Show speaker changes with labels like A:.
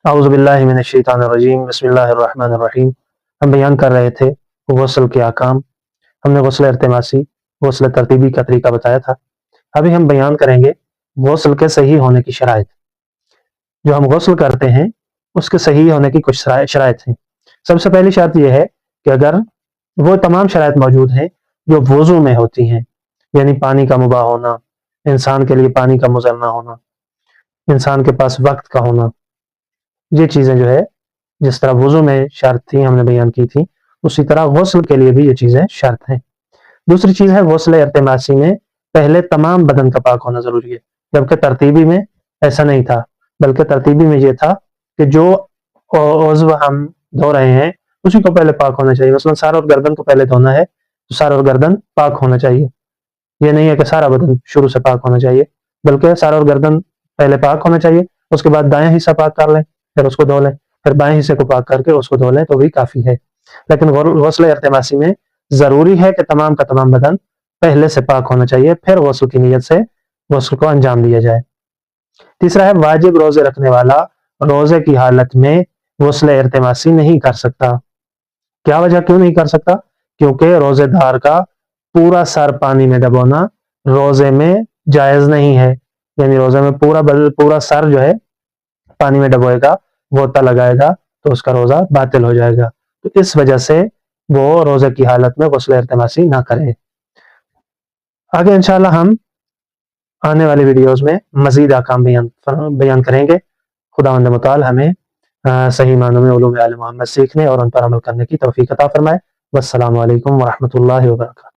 A: अऊज़ु बिल्लाहि मिनश्शैतानिर्रजीम बिस्मिल्लाहिर्रहमानिर्रहीम। हम बयान कर रहे थे गुस्ल के अहकाम। हमने गुस्ल इर्तिमासी, गुस्ल तरतीबी का तरीका बताया था। अभी हम बयान करेंगे गुस्ल के सही होने की शराइत। जो हम गुस्ल करते हैं उसके सही होने की कुछ शराइत हैं। सबसे पहली शर्त यह है कि अगर वो तमाम शराइत मौजूद हैं जो वुज़ू में होती हैं, यानी पानी का मुबाह होना, इंसान के लिए पानी का मुज़र ना होना, इंसान के पास वक्त का होना, ये चीज़ें जो है जिस तरह वुज़ू में शर्त थी हमने बयान की थी, उसी तरह गुस्ल के लिए भी ये चीज़ें शर्त हैं। दूसरी चीज़ है गुस्ल इर्तिमासी में पहले तमाम बदन का पाक होना ज़रूरी है, जबकि तरतीबी में ऐसा नहीं था। बल्कि तरतीबी में ये था कि जो उज़्व हम धो रहे हैं उसी को पहले पाक होना चाहिए। मसलन सर और गर्दन को पहले धोना है तो सर और गर्दन पाक होना चाहिए। ये नहीं है कि सारा बदन शुरू से पाक होना चाहिए, बल्कि सर और गर्दन पहले पाक होना चाहिए, उसके बाद दायां हिस्सा पाक कर लें, फिर उसको धो लें, फिर बाएं हिस्से को पाक करके उसको धो लें तो भी काफ़ी है। लेकिन गुस्ल इर्तिमासी में ज़रूरी है कि तमाम का तमाम बदन पहले से पाक होना चाहिए, फिर गुस्ल की नीयत से गुस्ल को अंजाम दिया जाए। तीसरा है वाजिब रोज़े रखने वाला रोज़े की हालत में गुस्ल इर्तिमासी नहीं कर सकता। क्या वजह, क्यों नहीं कर सकता? क्योंकि रोज़ेदार का पूरा सर पानी में डबोना रोज़े में जायज़ नहीं है। यानी रोज़े में पूरा सर जो है पानी में डबोएगा, गोता लगाएगा तो उसका रोज़ा बातिल हो जाएगा। तो इस वजह से वो रोज़े की हालत में गुस्ल इर्तिमासी ना करे। आगे इंशाअल्लाह हम आने वाली वीडियोस में मज़ीद अहकाम बयान करेंगे। खुदावंद मुताल हमें सही मानों में उलूम आले मोहम्मद सीखने और उन पर अमल करने की तौफीक अता फरमाए। वस्सलामु अलैकुम व रहमतुल्लाहि व बरकातहू।